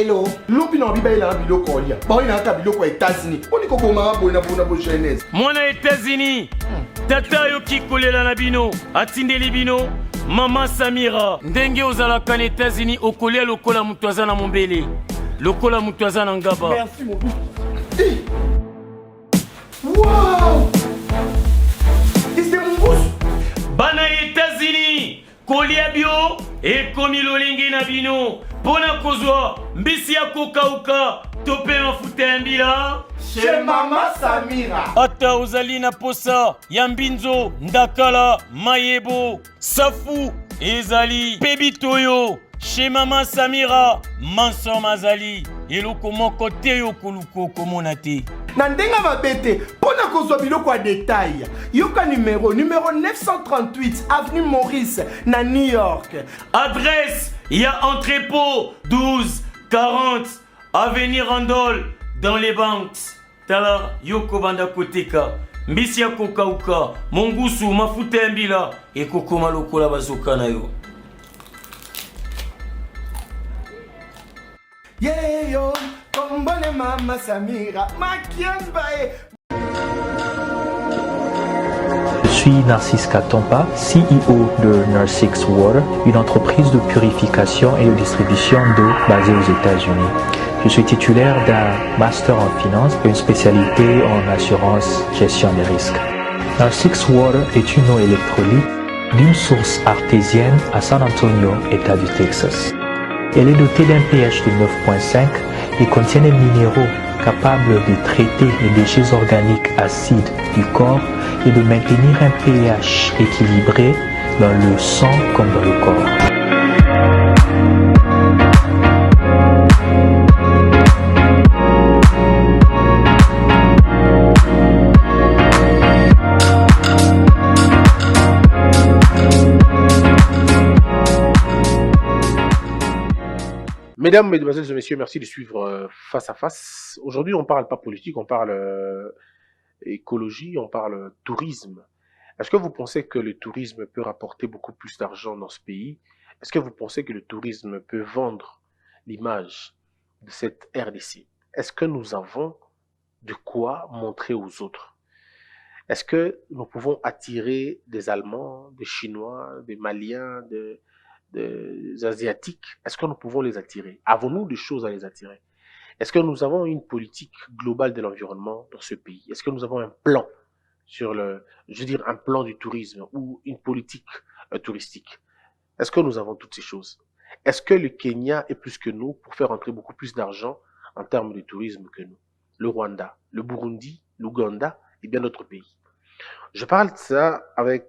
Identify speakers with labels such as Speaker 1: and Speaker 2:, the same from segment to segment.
Speaker 1: Hello. Lopi na biba ila biloko olia. Ba ina ka biloko États-Unis. Oni ko boma bona bo jeunesse.
Speaker 2: Mwana États-Unis. Tata yo kikolela na bino. Atindeli bino. Mama Samira. Ndenge ozalaka na États-Unis okolia lokola mutu aza na mombele. Lokola mutu aza na ngaba.
Speaker 1: Merci mon fils. Wow! C'est mon goût.
Speaker 2: Bana États-Unis. Kolia bio ekomi lolenge na bino. Pona kozwa mbisi ya kokauka tope mafuta ya mbila
Speaker 1: Chez Mama Samira.
Speaker 2: ata ozali na posa ya mbinzo ndakala mayebo safu ezali pebitoyo chez Mama Samira manso mazali eloko moko te yo koluko komona te
Speaker 1: Na ndenga mabete, pona kozwa biloko ya détail. Yoka numéro 938 avenue Maurice na New York.
Speaker 2: adresse ya entrepôt 1240 avenue Randol dans les banques tala yoko banda koteka mbisi ya kokauka mongusu mafuta ya mbila ekokoma lokola bazoka na yo.
Speaker 1: Yeah yo, kombone Mama Samira, makiambae.
Speaker 3: Je suis Narcisse Katompa, CEO de Nurse6 Water, une entreprise de purification et de distribution d'eau basée aux États-Unis. Je suis titulaire d'un master en finance et une spécialité en assurance gestion des risques. Nurse6 Water est une eau électrolyte d'une source artésienne à San Antonio, État du Texas. Elle est dotée d'un pH de 9.5 et contient des minéraux capables de traiter les déchets organiques acides du corps et de maintenir un pH équilibré dans le sang comme dans le corps.
Speaker 4: Mesdames, Mesdemoiselles et Messieurs, merci de suivre Face à Face. Aujourd'hui, on parle pas politique, on parle écologie, on parle tourisme. Est-ce que vous pensez que le tourisme peut rapporter beaucoup plus d'argent dans ce pays? Est-ce que vous pensez que le tourisme peut vendre l'image de cette RDC? Est-ce que nous avons de quoi montrer aux autres? Est-ce que nous pouvons attirer des Allemands, des Chinois, des Maliens, des Asiatiques? Est-ce que nous pouvons les attirer? Avons-nous des choses à les attirer? Est-ce que nous avons une politique globale de l'environnement dans ce pays? Est-ce que nous avons un plan sur un plan du tourisme ou une politique touristique? Est-ce que nous avons toutes ces choses? Est-ce que le Kenya est plus que nous pour faire entrer beaucoup plus d'argent en termes de tourisme que nous? Le Rwanda, le Burundi, l'Ouganda et bien d'autres pays. Je parle de ça avec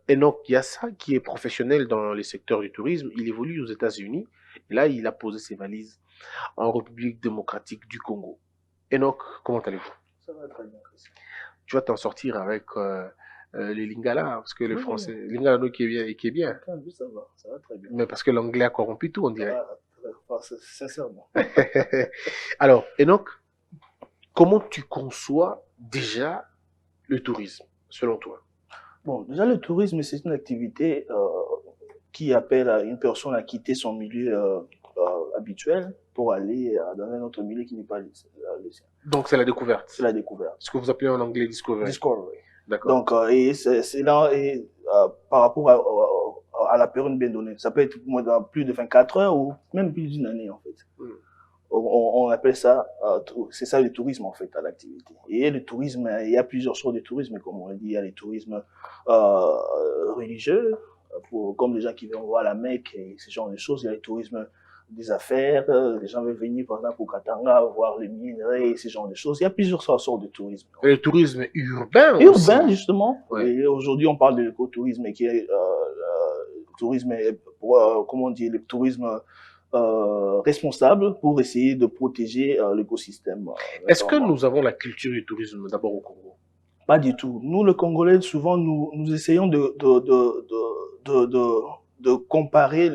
Speaker 4: Enoch Yassa, qui est professionnel dans les secteurs du tourisme. Il évolue aux États-Unis. Et là, il a posé ses valises en République démocratique du Congo. Enoch, comment allez-vous?
Speaker 5: Ça va très bien, Christian.
Speaker 4: Tu vas t'en sortir avec les Lingala, parce que le français, Lingala qui est bien.
Speaker 5: Oui, ça va très bien.
Speaker 4: Mais parce que l'anglais a corrompu tout, on dirait.
Speaker 5: Sincèrement.
Speaker 4: Alors, Enoch, comment tu conçois déjà le tourisme, selon toi?
Speaker 5: Bon, déjà, le tourisme, c'est une activité qui appelle à une personne à quitter son milieu habituel pour aller dans un autre milieu qui n'est pas le sien.
Speaker 4: Donc, c'est la découverte.
Speaker 5: C'est la découverte.
Speaker 4: Ce que vous appelez en anglais discovery.
Speaker 5: Discovery.
Speaker 4: D'accord.
Speaker 5: Donc, et c'est là, par rapport à la période bien donnée. Ça peut être dans plus de 24 heures ou même plus d'une année, en fait. On appelle ça, c'est ça le tourisme, en fait, à l'activité. Et le tourisme, il y a plusieurs sortes de tourisme, comme on l'a dit. Il y a le tourisme religieux, comme les gens qui viennent voir la Mecque et ce genre de choses. Il y a le tourisme des affaires, les gens veulent venir, par exemple, au Katanga, voir les minerais et ce genre de choses. Il y a plusieurs sortes de tourisme.
Speaker 4: Et le tourisme urbain
Speaker 5: urbain,
Speaker 4: aussi.
Speaker 5: justement. Ouais. Et aujourd'hui, on parle de l'écotourisme qui est tourisme, comment on dit, le tourisme responsable pour essayer de protéger l'écosystème.
Speaker 4: Est-ce que nous avons la culture du tourisme d'abord au Congo?
Speaker 5: Pas du tout. Nous, les Congolais, souvent, nous essayons de comparer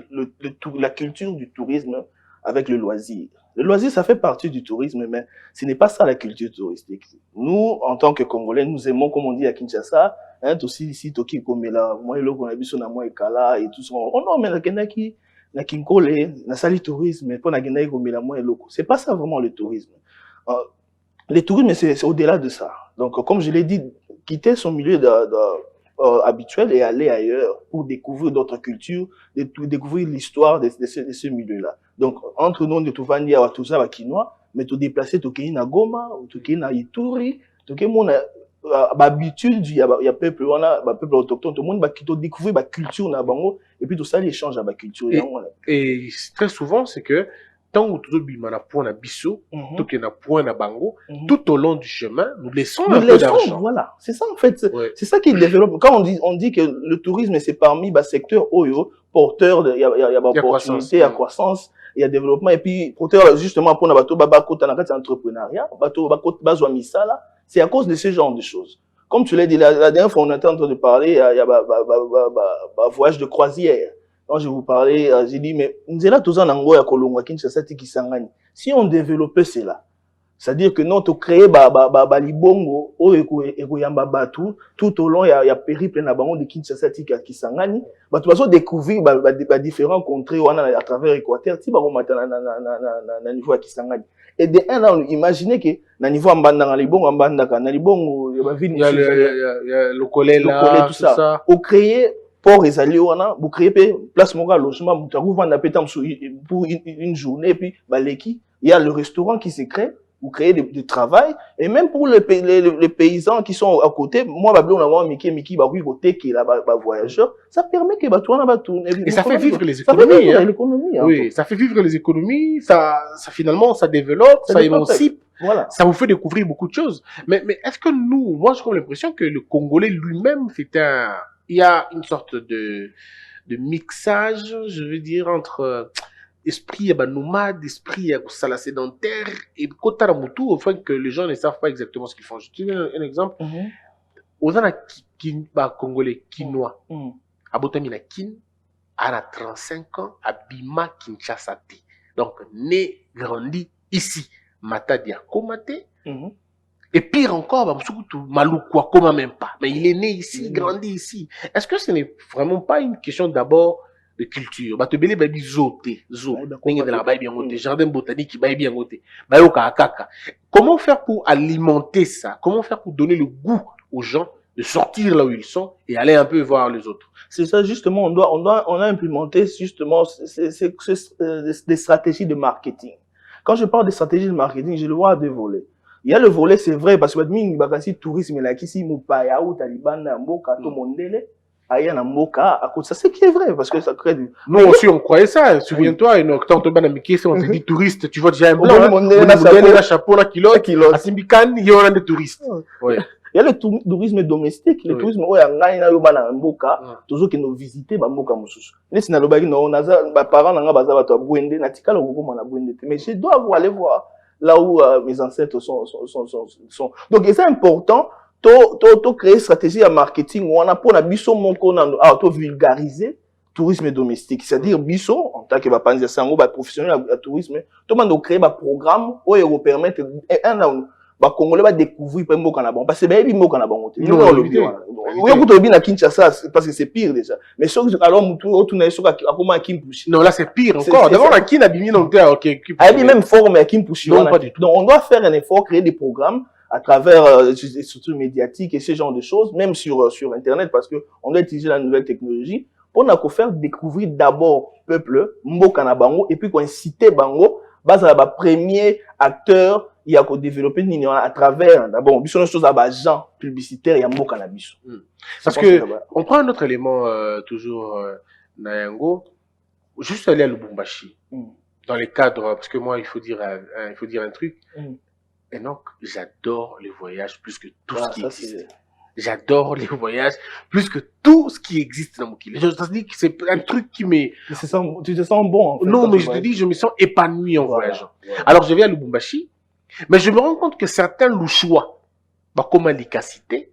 Speaker 5: la culture du tourisme avec le loisir. Le loisir, ça fait partie du tourisme, mais ce n'est pas ça la culture touristique. Nous, en tant que Congolais, nous aimons, comme on dit à Kinshasa, hein, aussi ici, Toki Komela, moi, le qu'on a vu sur la moi et Kala et tout ça. Oh non, mais la Kenaki, na Kinkole, na sali tourisme, pour na genda komela moi loko. C'est pas ça vraiment le tourisme. Le tourisme, c'est au-delà de ça. Donc, comme je l'ai dit, quitter son milieu habituel et aller ailleurs pour découvrir d'autres cultures, découvrir l'histoire de ce milieu-là. Donc, entre nous, de tout vandi à tout ça, à Kinois, mais te déplacer, tu es na Goma, tu es na Ituri, tu es mon habitude, il y a peuple, on a peuple autochtone, tout le monde va découvrir la culture na bango et puis tout ça, l'échange à la culture.
Speaker 4: Et très souvent, c'est que tant que tout le monde a point à bisso, tout qu'il a point à bango, tout au long du chemin, nous laissons un peu d'argent.
Speaker 5: Voilà, c'est ça en fait. C'est ça qui développe. Quand on dit que le tourisme, c'est parmi les secteurs porteurs, il y a opportunité, il y a croissance, il y a développement, et puis porteur justement pour bateau entrepreneuriat, bateau bazo misala, c'est à cause de ce genre de choses. Comme tu l'as dit la dernière fois, on était en train de parler, il y a voyage de croisière. Quand je vous parlais, j'ai dit mais nzela tous en ango ya kolongwa Kinshasa tikisangani. Si on développait cela, c'est-à-dire que non, tu crées libongo eko yamba batu tout au long il y a périple na bango de Kinshasa tikisangani, batu baso découvrir différents contrées à travers Équateur, ti ba komata na niveau ya Kisangani. Et de un là, imaginez que na niveau ambanda libongo ambanda na libongo ya ville
Speaker 4: il y a le collet là,
Speaker 5: tout ça. Au créer port ezali wana vous créez place moral logement vous trouvez vendre pour une journée et puis baleki il y a le restaurant qui se crée vous créez du travail et même pour les paysans qui sont à côté moi bablo na moi miki ba côté qui là ba voyageurs ça permet que ba tourner ba tourner
Speaker 4: et ça fait vivre les économies oui ça fait vivre les économies ça finalement ça développe ça émancipe. Voilà. Ça vous fait découvrir beaucoup de choses mais est-ce que moi j'ai comme l'impression que le Congolais lui-même il y a une sorte de mixage, je veux dire, entre esprit nomade, esprit sédentaire et Kotaramutu, au fait que les gens ne savent pas exactement ce qu'ils font. Je te donne un exemple. Aux Congolais, Kinois, à Botamina Kin, à 35 ans, à Bima, Kinshasa. Donc, né, grandi ici. Matadia Komate. Et pire encore, Maloukwa, comment même pas. Mais il est né ici, grandi ici. Est-ce que ce n'est vraiment pas une question d'abord de culture? Jardin botanique, comment faire pour alimenter ça? Comment faire pour donner le goût aux gens de sortir là où ils sont et aller un peu voir les autres?
Speaker 5: C'est ça, justement, on a implémenté justement des stratégies de marketing. Quand je parle de stratégies de marketing, je le vois à deux volets. Il y a le volet, c'est vrai, parce que le tourisme là, qui si Moupaya ou Taliban, Mboka, tout mondele, Aya Mboka, à cause ça, c'est qui est vrai, parce que ça crée du.
Speaker 4: Nous aussi, on croyait ça. Souviens-toi, une octobre, on te dit touriste, tu vois déjà un blanc, un chapeau, la kilote, à Simbikan, il y a des touristes.
Speaker 5: Il y a le tourisme domestique, le tourisme où il y a un Mboka, toujours qui nous visiter, Mboka Moussous. Mais si nous avons des parents, nous avons des Bouende, nous avons des mais je dois aller voir là où mes ancêtres sont. Donc, c'est important, de créer une stratégie de marketing où on a pour la biso to vulgariser tourisme domestique. C'est-à-dire, biso, en tant que professionnel de tourisme, tout le monde créer un programme où il va permettre, ba Congolais va découvrir pas Mboka na bon parce que ba Mboka na bon oui on na Kinshasa parce que c'est pire déjà mais alors mutu otuna soka akoma Kimpushi
Speaker 4: non là c'est pire encore d'abord la Kin a bimi non OK
Speaker 5: même forme à Kimpushi donc on doit faire un effort créer des programmes à travers les structures médiatiques et ce genre de choses même sur internet parce que on doit utiliser la nouvelle technologie pour nous faire découvrir d'abord peuple Mboka na bango et puis qu'on inciter bango base à la premier acteur il y a qu'au développer à travers d'abord une chose à agent publicitaire il y a Mboka na biso
Speaker 4: parce que on prend un autre élément toujours Nayango juste aller à Lubumbashi dans les cadres parce que moi il faut dire un truc et donc j'adore les voyages plus que tout ce qui existe. J'adore les voyages plus que tout ce qui existe dans mon pays. Je te dis que c'est un truc qui me...
Speaker 5: Tu te sens bon en fait.
Speaker 4: Non, mais je te dis, je me sens épanoui en voyageant. Alors je vais à Lubumbashi, mais je me rends compte que certains louchois, comme l'icacité,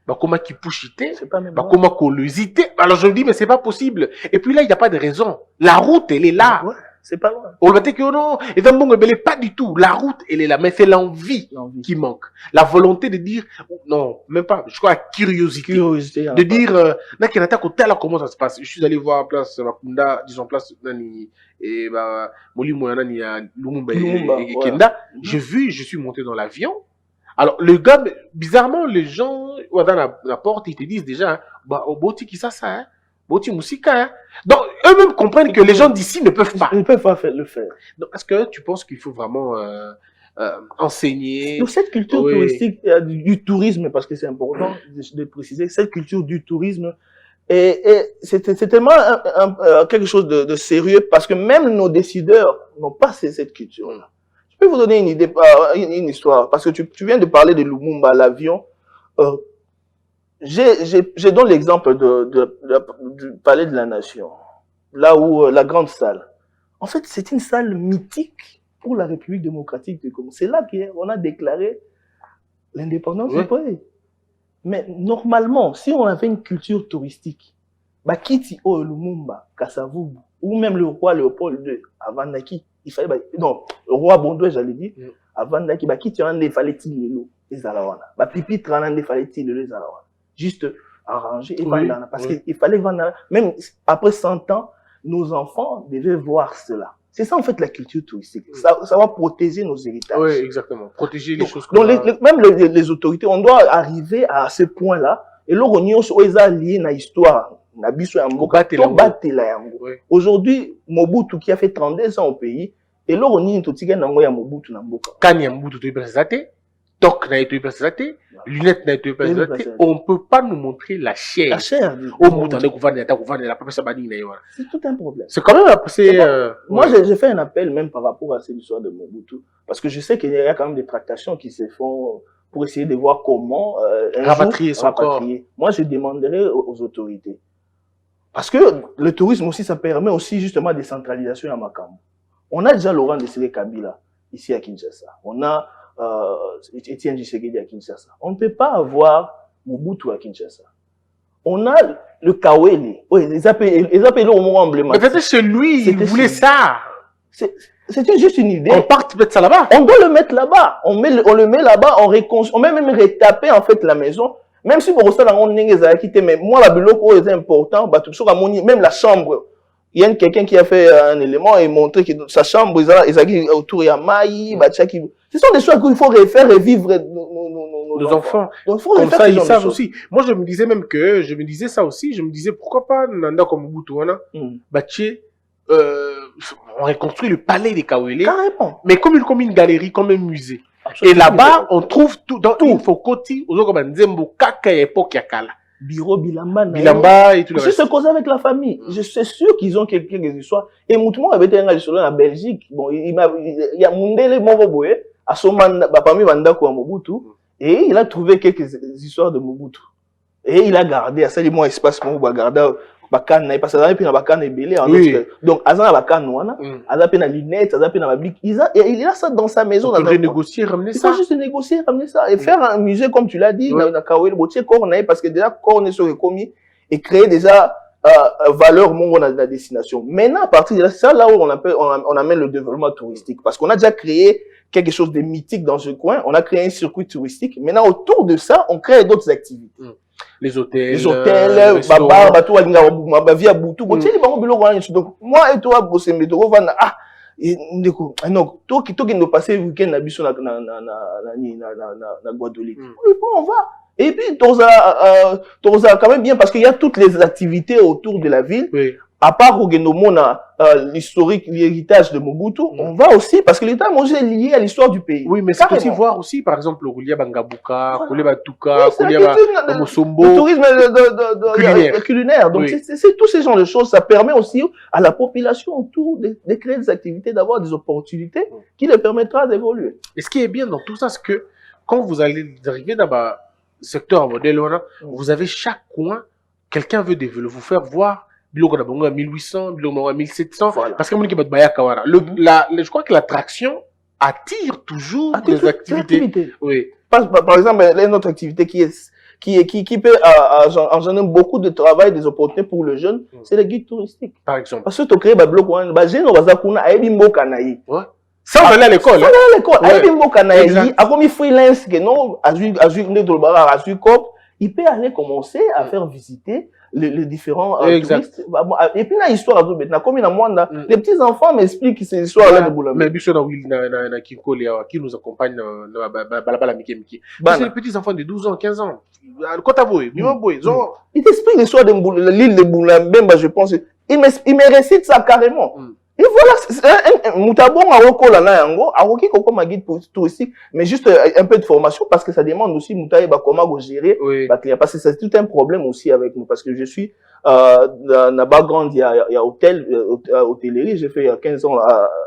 Speaker 4: comme kipushité, comme colosité, alors je me dis, mais c'est pas possible. Et puis là, il n'y a pas de raison. La route, elle est là.
Speaker 5: C'est pas loin.
Speaker 4: On va dire que non, et dans bon, pas du tout. La route, elle est là, mais c'est l'envie qui manque. La volonté de dire, non, même pas, je crois la curiosité. De dire, comment ça se passe. Je suis allé voir place Makunda, disons place Nani, et bah, Moli Moyanani à Lumumba et Kenda. J'ai vu, je suis monté dans l'avion. Alors, le gars, bizarrement, les gens, dans la porte, ils te disent déjà, bah, au Boti qui ça, hein. Boti Moussika, hein. Donc, eux-mêmes comprennent que les gens d'ici ne peuvent pas.
Speaker 5: Ils ne peuvent pas le faire.
Speaker 4: Donc, est-ce que tu penses qu'il faut vraiment enseigner?
Speaker 5: Donc, cette culture touristique, du tourisme, parce que c'est important de préciser, cette culture du tourisme, c'est tellement quelque chose de sérieux, parce que même nos décideurs n'ont pas cette culture-là. Je peux vous donner une idée, une histoire, parce que tu viens de parler de Lumumba, l'avion. J'ai donné l'exemple du Palais de la Nation, là où la grande salle. En fait, c'est une salle mythique pour la République démocratique du Congo. C'est là qu'on a déclaré l'indépendance du pays. Mais normalement, si on avait une culture touristique, Bakiti o Lumumba, Kasavubu, ou même le roi Léopold II, avant Naki, il fallait, non, le roi Bondoué, j'allais dire, avant Naki, Bakiti on il fallait tirer les Alawana. Pipi Tranan, il fallait tirer les Alawana. Juste arranger et vendre. Parce qu'il fallait vendre. Même après 100 ans, nos enfants devaient voir cela. C'est ça, en fait, la culture touristique. Ça va protéger nos héritages.
Speaker 4: Oui, exactement. Protéger les choses
Speaker 5: comme ça. Même les autorités, on doit arriver à ce point-là. Et là, on est lié à l'histoire. Aujourd'hui, Mobutu qui a fait 32 ans au pays, et là, on est tout Mobutu na mboka.
Speaker 4: Quand Mobutu est présenté, Toc n'a été présenté, lunettes n'a été présenté, on ne peut pas nous montrer la chair.
Speaker 5: La chair.
Speaker 4: C'est
Speaker 5: tout un problème.
Speaker 4: C'est quand même assez...
Speaker 5: Moi, j'ai fait un appel même par rapport à cette histoire de Mobutu, parce que je sais qu'il y a quand même des tractations qui se font pour essayer de voir comment
Speaker 4: rapatrier son corps.
Speaker 5: Moi, je demanderai aux autorités. Parce que le tourisme aussi, ça permet aussi justement des centralisations à Makam. On a déjà Laurent Desiré Kabila ici à Kinshasa. On a Etienne Tshisekedi à Kinshasa. On ne peut pas avoir Mobutu à Kinshasa. On a le Kawele. Oui, ils appellent au moment emblématique.
Speaker 4: Mais peut-être chez lui, il voulait ça.
Speaker 5: C'était juste une idée.
Speaker 4: On part mettre ça là-bas.
Speaker 5: On doit le mettre là-bas. On le met là-bas, on met même retaper en fait la maison. Même si pour ça, on a quitté, mais moi, la biloko est important, même la chambre. Il y a quelqu'un qui a fait un élément et montré que sa chambre, ils autour, il y a Maï, ce sont des choses qu'il faut faire revivre
Speaker 4: nos enfants.
Speaker 5: Donc,
Speaker 4: comme ça, ils savent aussi. Moi, je me disais même que, je me disais, pourquoi pas, Nanda comme Mobutu, on reconstruit le palais des Kawele.
Speaker 5: Carrément.
Speaker 4: Mais comme une galerie, comme un musée. Et là-bas, on trouve tout, dans tout. Fokoti, comme Nzembo, Kaka, époque Yakala.
Speaker 5: Biro,
Speaker 4: Bilamba et tout le
Speaker 5: reste. C'est cause avec la famille. Je suis sûr qu'ils ont quelques histoires. Et Moutoumou avait été un gars en Belgique. Bon, il y a Mundele Movoboye, à son parmi Mandako à Mobutu, et il a trouvé quelques histoires de Mobutu. Et il a gardé, à ça, il y a un espace pour garder. Bakana, parce que na bakana ebele donc azana bakana wana azape na lunette azape na bablique il a ça dans sa maison.
Speaker 4: On peut renégocier, ramener ça.
Speaker 5: Il faut juste négocier, ramener ça et faire un musée comme tu l'as dit na Kawele botier corne parce que déjà corne sur le commis et créer déjà valeur mon dans la destination. Maintenant à partir de là, c'est là où on amène le développement touristique parce qu'on a déjà créé quelque chose de mythique dans ce coin, on a créé un circuit touristique. Maintenant autour de ça, on crée d'autres activités.
Speaker 4: Les hôtels,
Speaker 5: baba, bateau, ma vie à Boutou. Donc, moi et toi, bossé, mais toi, non, toi qui nous passer le week-end à Bissau, na Guadeloupe. On va. Et puis, t'as quand même bien, parce qu'il y a toutes les activités autour de la ville.
Speaker 4: Oui.
Speaker 5: À part l'historique, l'héritage de Mobutu, on va aussi, parce que l'État est lié à l'histoire du pays.
Speaker 4: Oui, mais c'est aussi voir aussi, par exemple, le Roulia Bangabuka, Koulia Tuka, Koulia Mosombo.
Speaker 5: Le tourisme culinaire. Donc, c'est tous ces genres de choses. Ça permet aussi à la population autour de créer des activités, d'avoir des opportunités qui les permettra d'évoluer.
Speaker 4: Et ce qui est bien dans tout ça, c'est que quand vous allez arriver dans le secteur modèle, vous avez chaque coin, quelqu'un veut vous faire voir. Biloko na bongo à 1800, biloko à 1700. Voilà. Parce que je crois que l'attraction attire toujours des activités. Oui.
Speaker 5: Par exemple, une autre activité qui qui peut engendrer beaucoup de travail, des opportunités pour le jeune, c'est les guides touristiques.
Speaker 4: Par exemple.
Speaker 5: Parce que tu crées un bloc, les jeunes
Speaker 4: Ouais. Sans aller à l'école.
Speaker 5: Sans aller à l'école.
Speaker 4: Ouais.
Speaker 5: Il freelance, que non, il peut aller commencer à faire visiter les différents touristes. Et puis, la histoire, les petits enfants m'expliquent ces histoires-là de Boulamé.
Speaker 4: Mais Bichon qui nous accompagne c'est les petits enfants de 12 ans, 15 ans.
Speaker 5: Ils t'expliquent l'histoire de l'île de Boulamé, je pense. Ils me récitent ça carrément. Et voilà, Moutabon a recollé là, a recollé comme un guide touristique, mais juste un peu de formation parce que ça demande aussi Moutaïba comment gérer. Parce que c'est tout un problème aussi avec nous parce que je suis dans la background, il y a hôtellerie, j'ai fait il y a 15 ans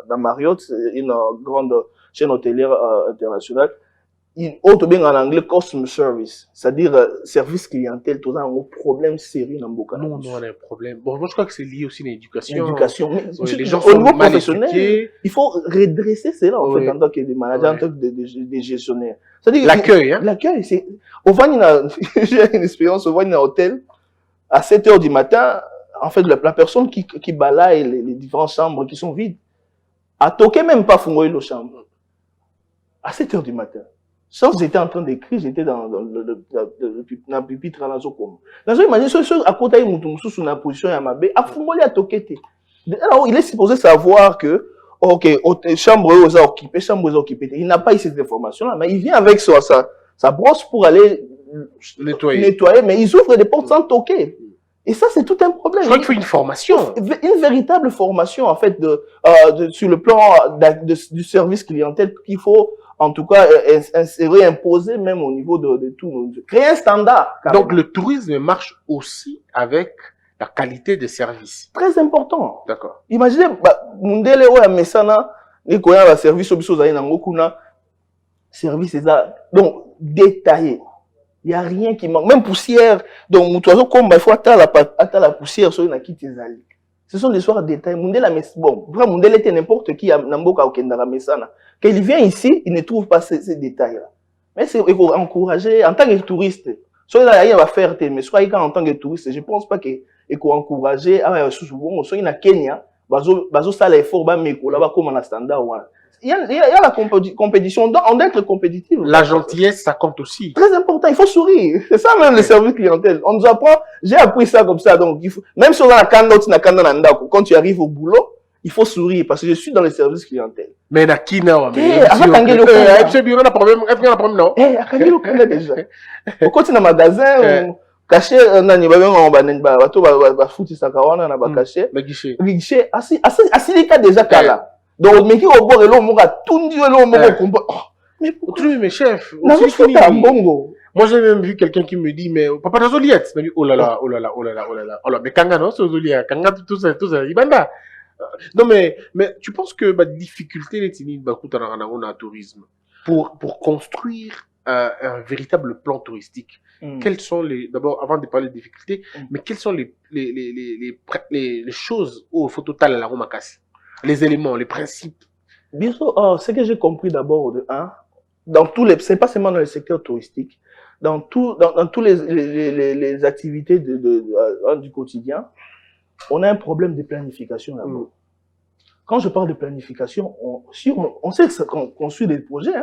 Speaker 5: dans Marriott, une grande chaîne hôtelière internationale. Autre bien en anglais, customer service, c'est-à-dire service clientèle, tout ça, un problème sérieux dans beaucoup.
Speaker 4: Non, on a un problème. Bon, moi je crois que c'est lié aussi à l'éducation.
Speaker 5: Les gens sont mal éduqués. Il faut redresser cela en fait en tant que des managers, en tant que des gestionnaires. C'est-à-dire
Speaker 4: l'accueil, hein.
Speaker 5: L'accueil, c'est. J'ai une expérience au un hôtel à 7h du matin. En fait, la personne qui balaye les différentes chambres qui sont vides a toqué même pas fouiller nos chambres à 7h du matin. Sauf que j'étais en train d'écrire, j'étais dans le pupitre à la zone. Dans une imagine, à côté de sous la position à ma baie, à Fumoli à Tokete. Alors, il est supposé savoir que, ok, chambre est occupée, chambre est occupée. Il n'a pas eu cette information-là, mais il vient avec sa brosse pour aller nettoyer, mais ils ouvrent des portes sans toquer. Et ça, c'est tout un problème.
Speaker 4: Je crois qu'il faut une formation.
Speaker 5: Une véritable formation, en fait, sur le plan du service clientèle qu'il faut, en tout cas, imposer même au niveau de tout. Créer un standard. Carrément.
Speaker 4: Donc, le tourisme marche aussi avec la qualité des services.
Speaker 5: Très important.
Speaker 4: D'accord.
Speaker 5: Imaginez, Mundele ou Amesana, les koya la service au zaï nangokuna, service est là. Donc, détaillé. Il n'y a rien qui manque. Même poussière. Donc, mon comme il faut attendre la poussière sur une qui tes alliés. Ce sont des histoires de détails. Mundele bon, Mundele était n'importe qui à Namboka ou Kendara Mesana. Quand il vient ici, il ne trouve pas ces détails-là. Mais il faut encourager, en tant que touriste, soit il va faire, mais soit en tant que touriste, je ne pense pas qu'il faut encourager, souvent, soit il y a Kenya, bazo ça l'effort, mais là-bas, comme un standard, il y a la compétition, on doit être compétitif.
Speaker 4: La gentillesse, ça compte aussi.
Speaker 5: Très important, il faut sourire. C'est ça même le service clientèle. On nous apprend, j'ai appris ça comme ça, donc il faut, même si on a la candidate, quand tu arrives au boulot, il faut sourire parce que je suis dans le service clientèle.
Speaker 4: Mais na kina
Speaker 5: mais
Speaker 4: problème non.
Speaker 5: Déjà. Quand tu es dans un magasin, caché nani ba fouti sakawana na ba caché. Guichet assis déjà kala. Donc mais qui au bord là on va tout dire là on va comprendre. Mais
Speaker 4: mes chefs,
Speaker 5: moi
Speaker 4: j'ai même vu quelqu'un qui me dit mais papa dans Zoliette, mais oh là là, mais kanga non, c'est Zoliette, kanga tout ça ibanda. Non mais tu penses que la difficulté dans le tourisme pour construire un véritable plan touristique, quelles sont d'abord avant de parler de difficultés, mais quelles sont les choses au phototal à la Romakasi, les éléments, les principes?
Speaker 5: Bien sûr, ce que j'ai compris d'abord dans tous les, c'est pas seulement dans le secteur touristique, dans tous les activités du quotidien, on a un problème de planification là-bas. Quand je parle de planification, on sait qu'on suit des projets,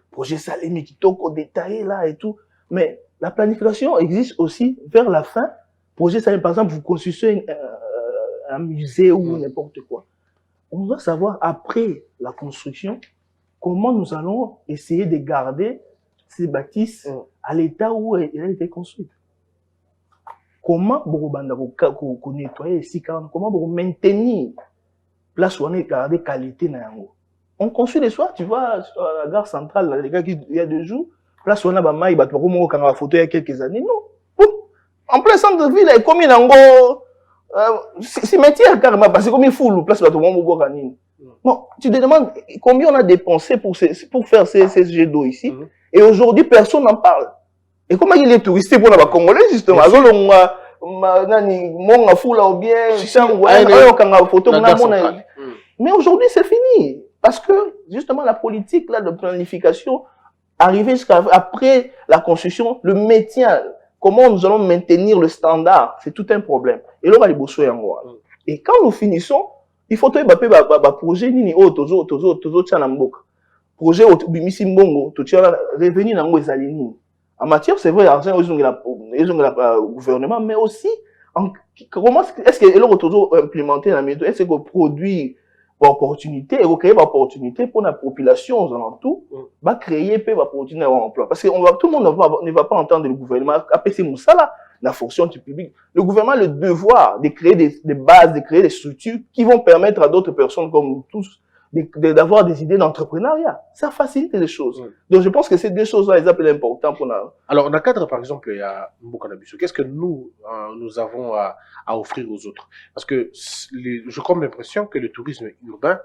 Speaker 5: projets Salemi qui toquent détaillés là et tout, mais la planification existe aussi vers la fin. Projet Salemi, par exemple, vous construisez un musée ou n'importe quoi. On doit savoir après la construction comment nous allons essayer de garder ces bâtisses à l'état où elles a été construite. Comment vous nettoyer ici, comment vous maintenir place où on est gardé qualité na yango. On construit les soirs, tu vois, à la gare centrale, les gars qui il y a 2 jours, place où on a ba maï, ba to ko mo kanga photo il y a quelques années, non. En plein centre de ville, il comme nango cimetière carrément parce que comme il fout place ba to mo bo kanini. Bon, tu te demandes combien on a dépensé pour faire ces jets d'eau ici et aujourd'hui personne n'en parle. Et comment il est touristique pour les Congolais justement, monga fula ou bien photo mais aujourd'hui c'est fini parce que justement la politique là de planification arrivée jusqu'à après la construction, le maintien, comment nous allons maintenir le standard, c'est tout un problème. Et là, on va les bosser en moi. Et quand nous finissons, il faut que le projet nini oh tozo tchana mboka. Projet au bimisi mbongo, to tchana revenu nango ezali nini. En matière, c'est vrai, l'argent ils ont le gouvernement, mais aussi comment est-ce que l'on toujours implémenté la méthode, est-ce que produit opportunité et créer des opportunités pour la population aux alentours, va créer peu d'opportunités d'emploi. Parce que tout le monde ne va pas entendre le gouvernement appeler Moussala, la fonction du public. Le gouvernement a le devoir de créer des bases, de créer des structures qui vont permettre à d'autres personnes comme nous tous d'avoir des idées d'entrepreneuriat. Ça facilite les choses. Donc je pense que ces deux choses-là, elles appellent important pour nous.
Speaker 4: Alors, dans le cadre, par exemple, il y a Mbokanabiso. Qu'est-ce que nous avons à offrir aux autres? Parce que je crois l'impression que le tourisme urbain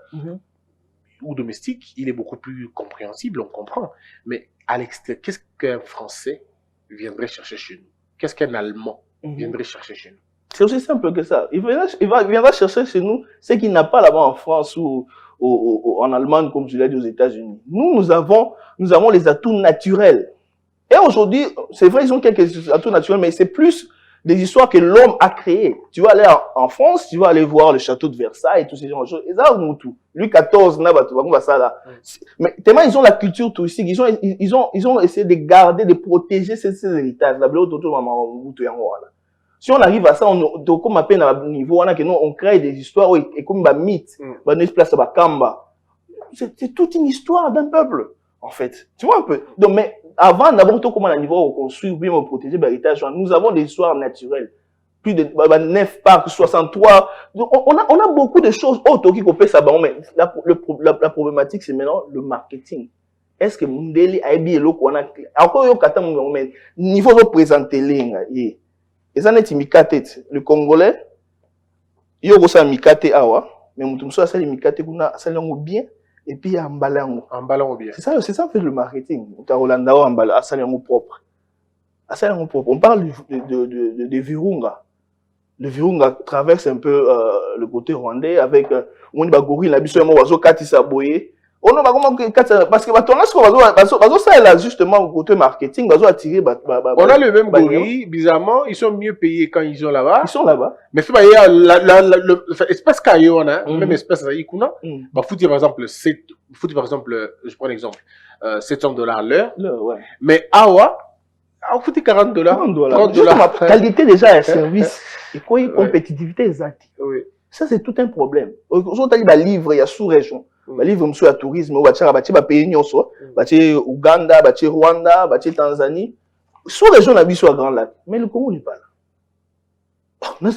Speaker 4: ou domestique, il est beaucoup plus compréhensible, on comprend. Mais à l'extérieur, qu'est-ce qu'un Français viendrait chercher chez nous? Qu'est-ce qu'un Allemand viendrait chercher chez nous?
Speaker 5: C'est aussi simple que ça. Il viendra chercher chez nous ce qu'il n'a pas là-bas en France ou en Allemagne, comme je l'ai dit aux États-Unis. Nous avons les atouts naturels. Et aujourd'hui, c'est vrai, ils ont quelques atouts naturels, mais c'est plus des histoires que l'homme a créées. Tu vas aller en France, tu vas aller voir le château de Versailles et tous ces genres de choses. Et ça, tout. Louis XIV, ça là. Mais tellement ils ont la culture touristique, ils ont essayé de garder, de protéger ces héritages. Si on arrive à ça, comme à peine à niveau, on crée des histoires et comme un mythe, c'est toute une histoire d'un peuple, en fait. Tu vois un peu. Donc, mais avant d'abord, comment à niveau on construit ou bien on protège l'héritage, nous avons des histoires naturelles. Plus de 9 parcs, 63. Donc, on a beaucoup de choses autres qui coupent ça. Mais la problématique, c'est maintenant le marketing. Est-ce que Mundeli a bien encore niveau de présenter les et ça n'est mikate le Congolais yo ko sa mikate awa mais mutu muso asali mikate kuna asali ngo bien et puis ambalango
Speaker 4: bien.
Speaker 5: C'est ça fait le marketing. Ta Rolanda ambala asali ngo propre. On parle de Virunga. Le Virunga traverse un peu le côté rwandais avec on ba gorille la biso mo wazo katisa boye. On a comment parce que ça là justement au côté marketing attirer
Speaker 4: on a le même gorille bizarrement ils sont mieux payés quand ils sont là-bas.
Speaker 5: Ils sont là-bas.
Speaker 4: Mais c'est pas espèce caillou on a même espèce là ikuna bah foutu par exemple je prends l'exemple $700 l'heure.
Speaker 5: Ouais.
Speaker 4: Mais awa foutu $40 $30
Speaker 5: qualité déjà un service et quoi compétitivité exacte. Oui. Ça c'est tout un problème. Aujourd'hui il livre il y a sous-région. Livre monsieur à tourisme ou bâti pays nyonso bâti Ouganda bâti Rwanda bâti Tanzanie sous région na biso à Grand Lac mais le Congo n'est pas là.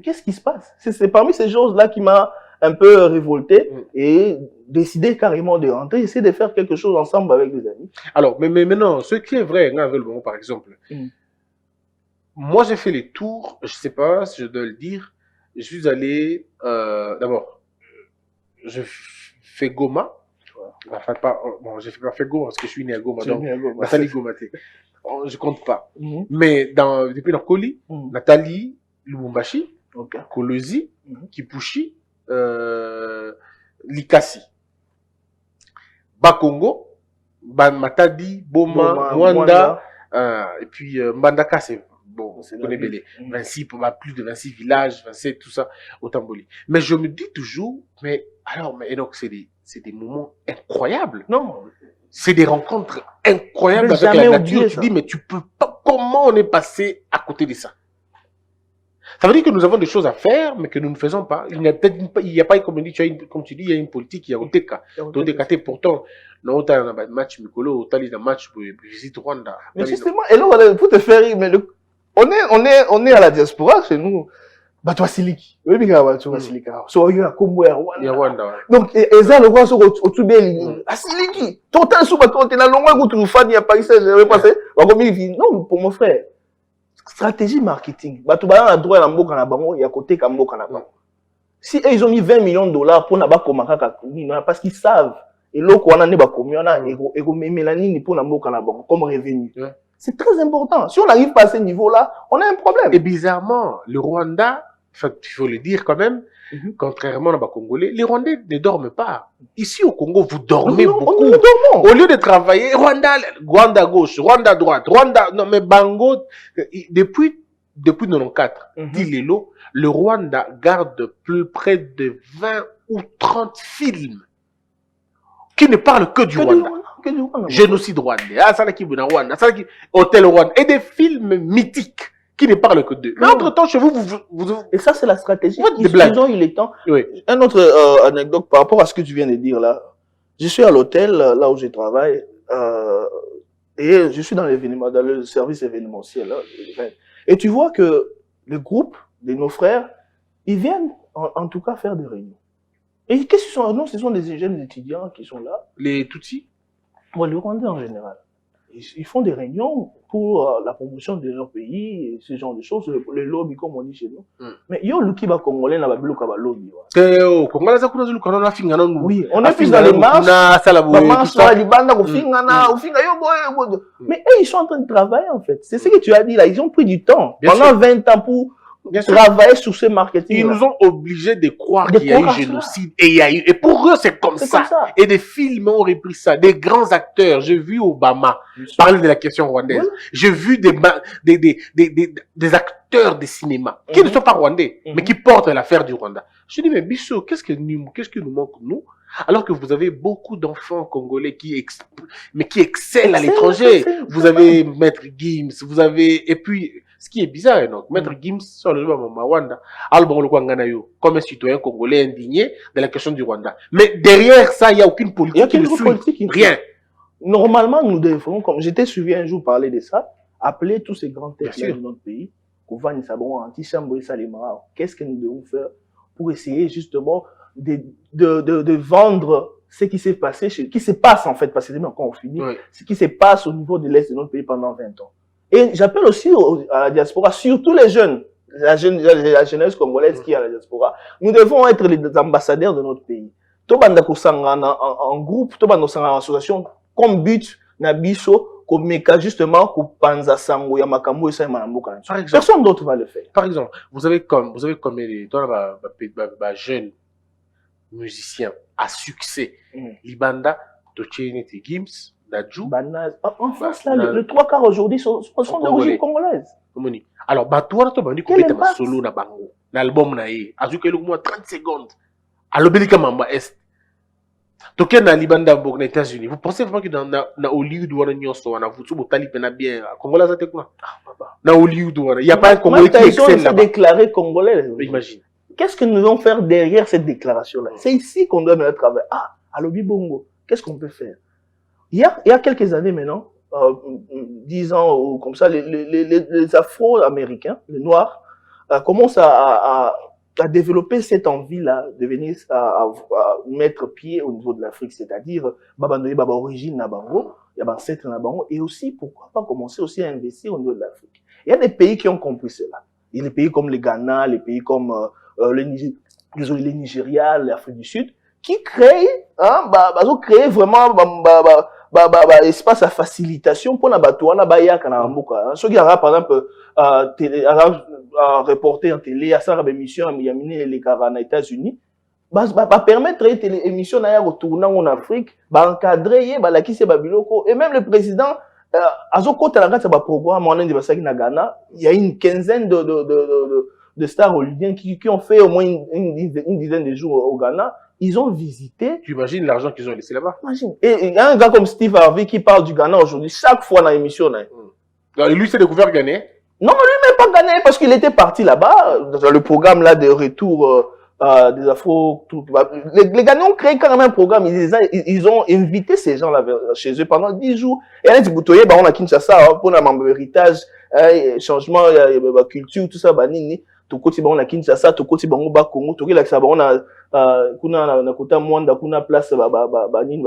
Speaker 5: Qu'est-ce qui se passe? C'est parmi ces choses là qui m'a un peu révolté et décidé carrément de rentrer, essayer de faire quelque chose ensemble avec les amis.
Speaker 4: Alors mais maintenant ce qui est vrai par exemple moi j'ai fait les tours, je sais pas si je dois le dire, je suis allé d'abord je fais Goma. Enfin, je fais pas fait Goma parce que je suis né à Goma. Donc, Nathalie Gomaté. Je compte pas. Mais depuis dans Koli, Nathalie Lubumbashi, Kolosi, Kipushi, Likasi, Bakongo, Matadi, Boma, Mwanda, et puis Mbandaka, c'est bon, c'est belé. 26, plus de 26 villages, 27, tout ça, au Tamboli. Mais je me dis toujours, mais donc c'est des moments incroyables.
Speaker 5: Non.
Speaker 4: C'est des rencontres incroyables avec la nature. Tu dis, mais tu peux pas, comment on est passé à côté de ça? Ça veut dire que nous avons des choses à faire, mais que nous ne faisons pas. Il n'y a pas, comme tu dis, il y a une politique, il y a OTK. OTK, pourtant, non, tu as un match Mikolo, tu as un match pour visiter Rwanda.
Speaker 5: Mais justement, et là, pour te faire, mais on est à la diaspora chez nous. Batwa Siliki. Oui, mais Batwa Siliki. So, il y a Kombo et Rwanda. Donc, et ça, le roi, au tout bel, à Siliki. Total sous Batwa, t'es là, longuement, où tu nous fais, il y a Paris, j'avais passé. Non, pour mon frère. Stratégie marketing. Batwa, a droit à l'ambo, il y a côté Kambo, si eux, ils ont mis $20 millions pour n'a pas Komaka, parce qu'ils savent. Et l'eau, qu'on a n'est pas commis, on a, et Mélanine pour l'ambo, comme revenu. C'est très important. Si on n'arrive pas à ce niveau-là, on a un problème.
Speaker 4: Et bizarrement, le Rwanda, il faut le dire quand même, contrairement à Congolais, les Rwandais ne dorment pas. Ici au Congo, vous dormez beaucoup.
Speaker 5: Nous dormons.
Speaker 4: Au lieu de travailler, Rwanda gauche, Rwanda droite, Rwanda, non mais Bango, depuis 94, dit Lelo, le Rwanda garde plus près de 20 ou 30 films qui ne parlent que du Rwanda. Génocide rwandais, ça qui est Rwanda, ça qui Hôtel Rwanda, et des films mythiques qui ne parlent que d'eux. Mais entre-temps, chez vous,
Speaker 5: Et ça, c'est la stratégie.
Speaker 4: Ils
Speaker 5: ont eu les temps.
Speaker 4: Oui.
Speaker 5: Un autre anecdote par rapport à ce que tu viens de dire là. Je suis à l'hôtel, là où je travaille, et je suis dans l'événement, dans le service événementiel. Là, et tu vois que le groupe de nos frères, ils viennent en tout cas faire des réunions. Et qu'est-ce qu'ils sont? Non, ce sont des jeunes étudiants qui sont là.
Speaker 4: Les Tutsis?
Speaker 5: Ouais, les Rwandais en général. Ils font des réunions pour la promotion de leur pays, et ce genre de choses, le lobby, comme on dit chez nous. Mais yo, l'Ukiba congolais n'a pas vu le lobby. Oui, on est plus dans les marches. Mais eux, ils sont en train de travailler, en fait. C'est ce que tu as dit là. Ils ont pris du temps. Pendant 20 ans pour travailler sur ce marketing.
Speaker 4: Ils nous ont obligés de croire qu'il y a eu génocide. Et il y a eu. Et pour eux, c'est comme ça. Et des films ont repris ça. Des grands acteurs. J'ai vu Obama parler de la question rwandaise. Ouais. J'ai vu des acteurs de cinéma qui ne sont pas rwandais, mais qui portent l'affaire du Rwanda. Je dis, mais Bissot, qu'est-ce que nous manque, nous? Alors que vous avez beaucoup d'enfants congolais qui excellent à l'étranger. Vous avez Maître Gims, vous avez, et puis, ce qui est bizarre, donc, Maître Gims, sur le Rwanda, comme un citoyen congolais indigné de la question du Rwanda. Mais derrière ça, il n'y a aucune politique qui le suit. Rien.
Speaker 5: Normalement, nous devons, comme j'étais suivi un jour parler de ça, appeler tous ces grands têtes de notre pays, qu'est-ce que nous devons faire pour essayer justement de vendre ce qui s'est passé, qui se passe en fait, parce que c'est même quand on finit, ce qui se passe au niveau de l'Est de notre pays pendant 20 ans. Et j'appelle aussi à la diaspora, surtout les jeunes, la jeunesse congolaise qui est à la diaspora. Nous devons être les ambassadeurs de notre pays. Tobanda kusanga en groupe, tobanda kusanga en association, comme but, nabiso, comme méca justement, kupanza sango ya makambo et manamboka. Personne d'autre va le faire.
Speaker 4: Par exemple, vous avez comme les jeunes musiciens à succès, Libanda, Tochene Gims, Dadju.
Speaker 5: En France, là, le 3/4 aujourd'hui sont d'origine congolaise.
Speaker 4: Alors, Batouara, tu m'as dit que tu as solo na bango. L'album na ye. Azuke le moins 30 secondes. Alors, Belika Mamba Est. Toké na Libanda aux États-Unis. Vous pensez vraiment que dans Hollywood ou en Nyonso, on a foutu au Tali pena bien. Congolais, ça te quoi? Dans Hollywood, il n'y a pas un Congolais qui excelle là-bas.
Speaker 5: Déclaré congolais.
Speaker 4: Imagine.
Speaker 5: Qu'est-ce que nous devons faire derrière cette déclaration-là? C'est ici qu'on doit mettre travail. Ah, à Lobby Bongo, qu'est-ce qu'on peut faire? Il y a quelques années maintenant, 10 ans ou comme ça, les Afro-Américains, les Noirs, commencent à développer cette envie-là de venir à mettre pied au niveau de l'Afrique, c'est-à-dire Babandoye Baba Origine Nabango, Yabancêtre Nabango, et aussi, pourquoi pas commencer aussi à investir au niveau de l'Afrique. Il y a des pays qui ont compris cela. Il y a des pays comme le Ghana, les pays comme le Nigeria, l'Afrique du Sud, qui créent, créent vraiment espace à facilitation pour la batouana baya kana mboka. Ceux qui aura par exemple reporter en télé à sa émission à Miami les caravans aux États-Unis, permettre une émission na retourner en Afrique, encadrer la qui c'est babiloko et même le président azoko talanga sa programme en Inde na Ghana, il y a une quinzaine de stars hollywoodiens qui ont fait au moins une dizaine de jours au Ghana. Ils ont visité.
Speaker 4: Tu imagines l'argent qu'ils ont laissé là-bas?
Speaker 5: Imagine. Et il y a un gars comme Steve Harvey qui parle du Ghana aujourd'hui, chaque fois dans l'émission.
Speaker 4: Lui, c'est découvert gagné?
Speaker 5: Non, mais lui, même pas gagné parce qu'il était parti là-bas, dans le programme là de retour des Afro. Les Ghanais ont créé quand même un programme. Ils ont invité ces gens-là chez eux pendant 10 jours. Et là, on a Kinshasa pour un héritage, changement, culture, tout ça, banini. Tokoti ba on a Kinshasa, tokoti bango ba Congo, toki la on a kuna na kota mwanda kuna place nini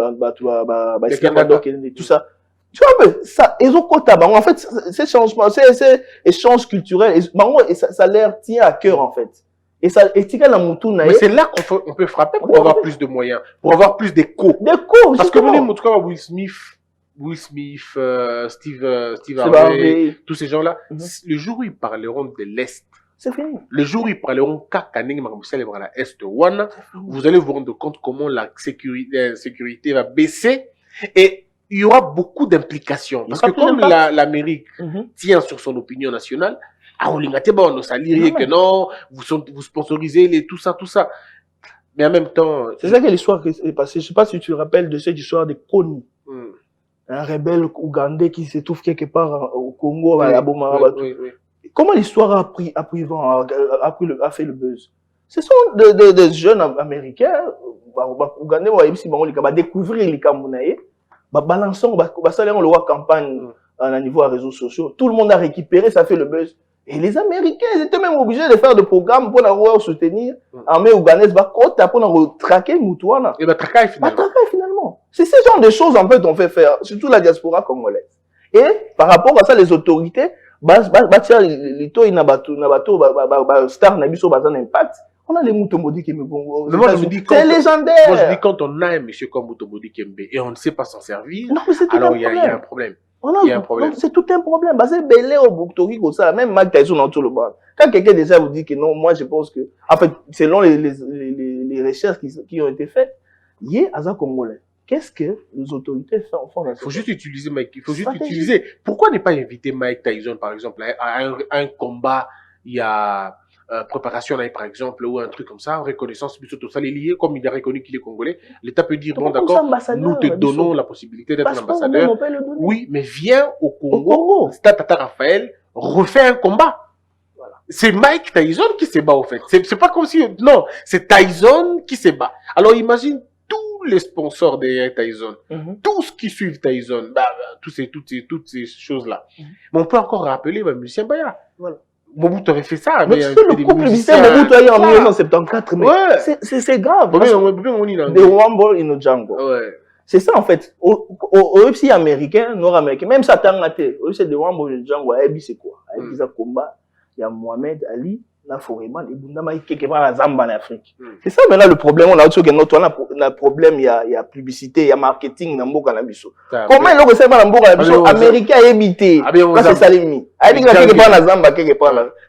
Speaker 5: tout ça. Tu vois ça ils ont kota bango en fait ces changements, ces échanges culturels bango ça leur tient à cœur en fait. Et ça etika na mutu na.
Speaker 4: Mais c'est là qu'on peut frapper pour avoir plus de moyens, pour avoir plus d'écho. Parce que même Will Smith, Steve Harvey, tous ces gens-là, le jour où ils parleront de l'Est
Speaker 5: C'est fini.
Speaker 4: Le jour où ils parleront Kakaneng Makamoussel et la Est One, vous allez vous rendre compte comment la sécurité va baisser et il y aura beaucoup d'implications. Parce que comme l'Amérique tient sur son opinion nationale, on que non, vous sponsorisez tout ça. Mais en même temps...
Speaker 5: C'est ça que l'histoire est passée. Je ne sais pas si tu te rappelles de cette histoire de Kony. Un rebelle ougandais qui se trouve quelque part au Congo, à la Bomarabatou. Comment l'histoire a fait le buzz? Ce sont des jeunes américains, ougandais, qui vont découvrir les Camerounais, balançant, on le voit campagne à niveau des réseaux sociaux. Tout le monde a récupéré, ça fait le buzz. Et les Américains, ils étaient même obligés de faire des programmes pour pouvoir soutenir l'armée ougandaise, pour traquer Moutouana.
Speaker 4: Et traquer
Speaker 5: finalement. C'est ce genre de choses, en fait, on fait faire, surtout la diaspora congolaise. Et par rapport à ça, les autorités, star Nabiso Bazan Impact, on a les Mutomodi qui me vont. C'est légendaire.
Speaker 4: Moi, je dis quand on a un monsieur comme Mutomodi Kembe et on ne sait pas s'en servir, alors il y a un problème. Il y a un problème.
Speaker 5: C'est tout un problème. C'est belé au Bouktori, comme ça, même Mike Tyson dans tout le monde. Quand quelqu'un déjà vous dit que non, moi je pense que, en fait, selon les recherches qui ont été faites, il y a Aza Congolais. Qu'est-ce que les autorités font?
Speaker 4: Il faut juste utiliser Mike. Il faut juste utiliser. Pourquoi ne pas inviter Mike Tyson, par exemple, à un combat, il y a préparation, par exemple, ou un truc comme ça, reconnaissance, tout ça, lié, comme il a reconnu qu'il est congolais, l'État peut dire, bon, d'accord, nous te donnons la possibilité d'être un ambassadeur. Oui, mais viens au Congo, Stade Tata Raphaël, refais un combat. Voilà. C'est Mike Tyson qui se bat, au fait. C'est pas comme si, non, c'est Tyson qui se bat. Alors imagine tous les sponsors de Tyson, tous qui suivent Tyson, toutes ces choses-là. Mais on peut encore rappeler, Lucien Baya. Voilà. Mobutu avait fait ça.
Speaker 5: Mais le couple musicien Mobutu a eu en 1974, mais c'est grave. Des Wambo in Django. C'est ça en fait. Au UFC américain, nord-américain, même ça t'a raté. Au UFC de Wambo in Django, c'est quoi? Il y a combat, il y a Mohamed Ali, la Foreman, et Bundama, quelque part à Zamba en Afrique. C'est ça maintenant le problème. On a autre chose on a problème, il y a publicité, il y a marketing dans Mboka Nabiso. Comment il a dans Mboka Nabiso américain évité? C'est Salimi.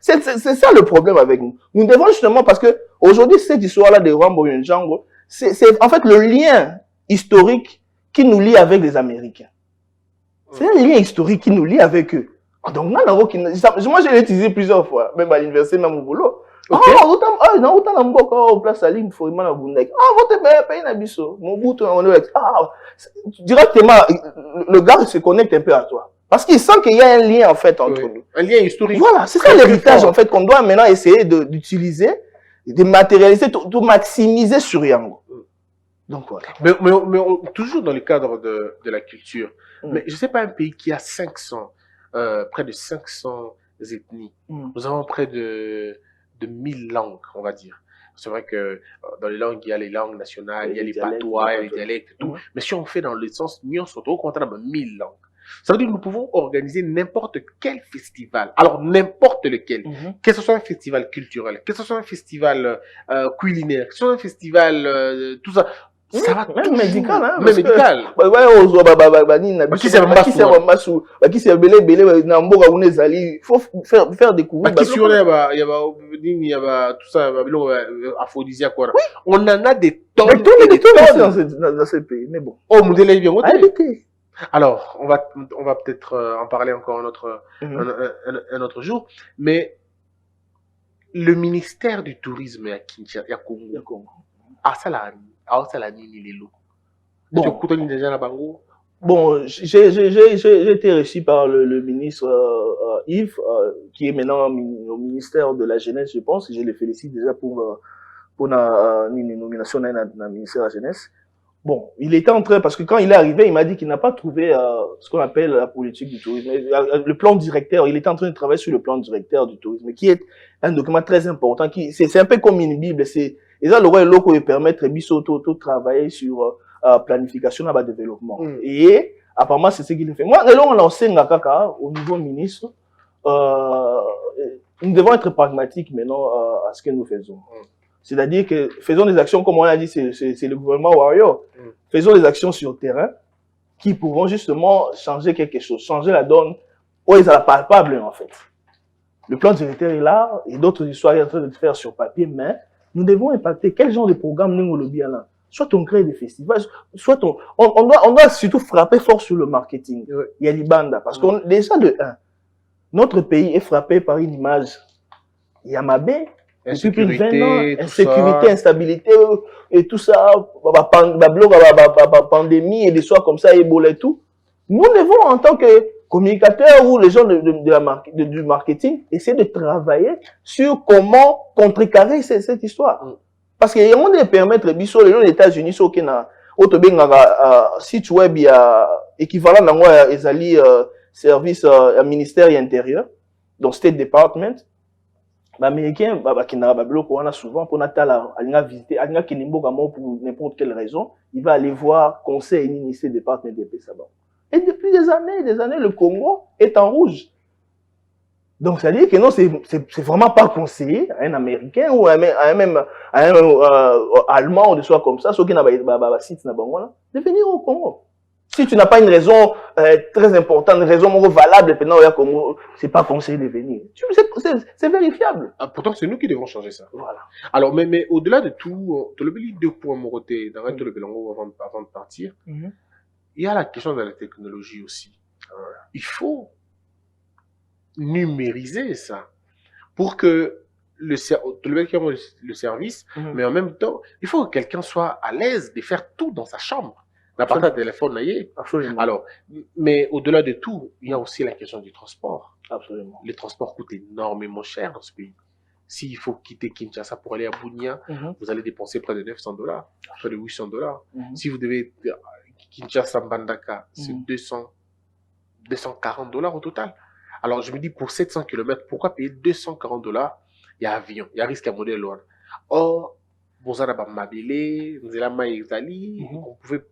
Speaker 5: C'est ça le problème avec nous. Nous devons justement, parce que aujourd'hui, cette histoire-là de Rambo Django, c'est en fait le lien historique qui nous lie avec les Américains. C'est un lien historique qui nous lie avec eux. Donc, moi, je l'ai utilisé plusieurs fois, même à l'université, même au boulot. Directement, le gars se connecte un peu à toi. Parce qu'il sent qu'il y a un lien, en fait, entre nous.
Speaker 4: Un lien historique.
Speaker 5: Voilà, c'est ça l'héritage, en fait, qu'on doit maintenant essayer d'utiliser, de matérialiser, de maximiser sur Yango. Donc, voilà.
Speaker 4: Mais toujours dans le cadre de la culture. Mais je ne sais pas un pays qui a près de 500 ethnies. Nous avons près de 1000 langues, on va dire. C'est vrai que dans les langues, il y a les langues nationales, il y a les patois, il y a les dialectes et tout. Mais si on fait dans le sens, nous sommes au contraire de 1000 langues. Ça veut dire que nous pouvons organiser n'importe quel festival. Alors, n'importe lequel. Que ce soit un festival culturel, que ce soit un festival culinaire, que ce soit un festival, tout ça. Ça va
Speaker 5: même médical, hein.
Speaker 4: Même médical.
Speaker 5: Il faut faire découvrir.
Speaker 4: Il y a tout ça, aphrodisiaque. On en a des tonnes.
Speaker 5: Des tonnes dans ce pays, mais bon.
Speaker 4: Oh, modèle est bien voté. Alors, on va peut-être en parler encore un autre jour, mais le ministère du tourisme à Kinshasa, à Congo,
Speaker 5: Bon, j'ai été reçu par le ministre Yves, qui est maintenant au ministère de la Jeunesse, je pense. Je le félicite déjà pour une nomination dans le ministère de la Jeunesse. Bon, il était en train, parce que quand il est arrivé, il m'a dit qu'il n'a pas trouvé ce qu'on appelle la politique du tourisme. Le plan directeur, il était en train de travailler sur le plan directeur du tourisme, qui est un document très important. C'est un peu comme une Bible. Et ça, le roi et l'eau qui permettre de travailler sur planification et développement. Et apparemment, c'est ce qu'il fait. Moi, là, on a aussi au niveau ministre, nous devons être pragmatiques maintenant à ce que nous faisons. C'est-à-dire que faisons des actions, comme on a dit, c'est le gouvernement Warrior. Faisons des actions sur le terrain qui pourront justement changer quelque chose, changer la donne, ou ils sont palpables en fait. Le plan directeur est là, et d'autres histoires sont en train de faire sur papier, mais nous devons impacter quel genre de programme nous le bien là. Soit on crée des festivals, soit on doit surtout frapper fort sur le marketing.
Speaker 4: Ouais.
Speaker 5: Il y a l'Ibanda, parce qu'on déjà notre pays est frappé par une image Yamabé, depuis plus de 20 ans, insécurité, instabilité et tout ça, pandémie et des soirs comme ça, Ebola et tout. Nous devons, en tant que communicateurs ou les gens du marketing, essayer de travailler sur comment contrecarrer cette histoire. Parce qu'il y a un monde de permettre, les gens des États-Unis, ceux qui ont un site web équivalent à un service ministère intérieur, donc State Department. Les Américains, souvent, pour visiter, pour n'importe quelle raison, il va aller voir conseil et ministère département de paix. Et depuis des années, le Congo est en rouge. Donc, ça veut dire que non, c'est vraiment pas conseillé à un Américain ou à un Allemand ou des choses comme ça, ceux qui n'ont pas site de venir au Congo. Si tu n'as pas une raison très importante, une raison valable, c'est pas conseillé de venir. C'est vérifiable.
Speaker 4: Ah, pourtant, c'est nous qui devons changer ça.
Speaker 5: Voilà.
Speaker 4: Alors, mais au-delà de tout, tu le deux points morotés, d'arrêter le bilan avant de partir. Il y a la question de la technologie aussi. Il faut numériser ça pour que le service, mais en même temps, il faut que quelqu'un soit à l'aise de faire tout dans sa chambre. N'a pas de téléphone,
Speaker 5: Absolument.
Speaker 4: Alors, mais au-delà de tout, il y a aussi la question du transport.
Speaker 5: Absolument.
Speaker 4: Les transports coûtent énormément cher dans ce pays. S'il faut quitter Kinshasa pour aller à Bunia, vous allez dépenser près de $900, près de $800. Si vous devez Kinshasa Mbandaka, c'est $240 au total. Alors je me dis, pour 700 km, pourquoi payer $240? Il y a avion, il y a risque à modèle loin. Or, vous avez Mabélé, vous avez Maïzali, on pouvait.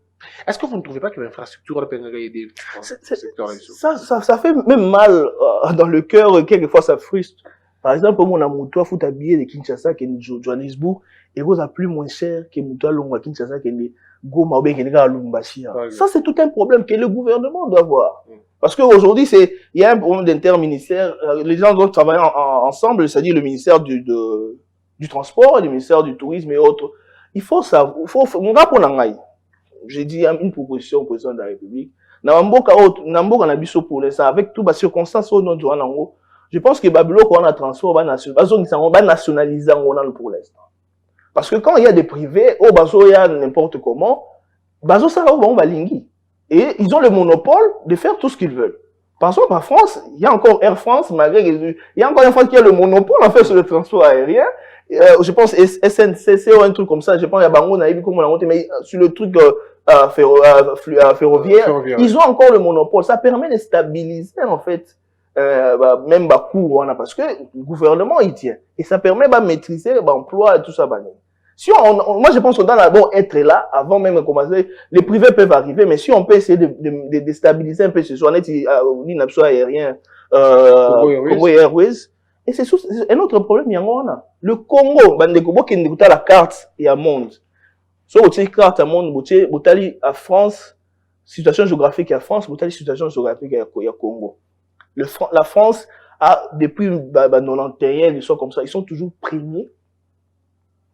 Speaker 4: Est-ce que vous ne trouvez pas que l'infrastructure européenne a aidé
Speaker 5: ça fait même mal dans le cœur, quelquefois ça frustre. Par exemple, mon amour, faut t'habiller de Kinshasa qui est Johannesburg, et vous a plus moins cher que Moutoua Longa Kinshasa qui est Goma ou bien qui est Lumbashi. Ça, c'est tout un problème que le gouvernement doit voir. Parce qu'aujourd'hui, il y a un problème d'interministère. Les gens doivent travailler ensemble, c'est-à-dire le ministère du transport, le ministère du tourisme et autres. Il faut ça. Mon gars, pour l'angaï. J'ai dit une proposition au président de la République. Avec toutes les circonstances, je pense que Babylone, quand on a transport, va nationaliser pour l'instant. Parce que quand il y a des privés, il y a n'importe comment, et ils ont le monopole de faire tout ce qu'ils veulent. Par exemple, en France, il y a encore Air France, il y a encore Air France qui a le monopole en fait sur le transport aérien. Je pense SNCC ou un truc comme ça, je pense qu'il y a Bango, mais sur le truc ferroviaire, ils ont encore le monopole. Ça permet de stabiliser en fait même coût, parce que le gouvernement il tient. Et ça permet de maîtriser l'emploi et tout ça. Si moi je pense qu'on doit d'abord être là avant même de commencer. Les privés peuvent arriver, mais si on peut essayer de déstabiliser un peu ce soit l'INAPSO aérien, Congo Airways, et c'est un autre problème, il y en a. Le Congo, qui est la carte et à monde. Si vous avez carte à monde, vous avez à France, situation géographique à France, vous avez situation géographique à Congo. La France a, depuis 91, des choses comme ça, ils sont toujours premiers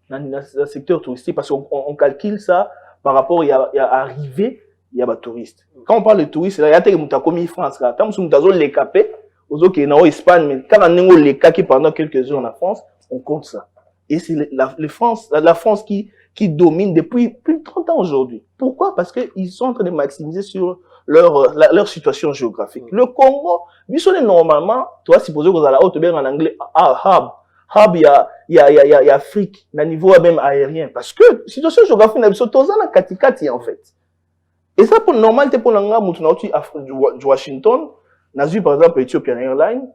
Speaker 5: dans le secteur touristique parce qu'on calcule ça par rapport à arriver, il y a des touristes. Quand on parle de touristes, il y a des gens qui ont France. Quand on a les capés, aux autres qui sont en Espagne, mais quand on a les cas qui pendant quelques jours en France, on compte ça. Et c'est la France qui domine depuis plus de 30 ans aujourd'hui. Pourquoi? Parce qu'ils sont en train de maximiser sur leur situation géographique. Le Congo, lui, normalement, tu vas supposer que vous allez haute bien en anglais, hub. Hub, il y a Afrique, à niveau même aérien. Parce que, situation géographique, il y a des katikati, en fait. Et ça, pour normalité, pour l'anga, du Washington, on a vu, par exemple, Ethiopian Airlines.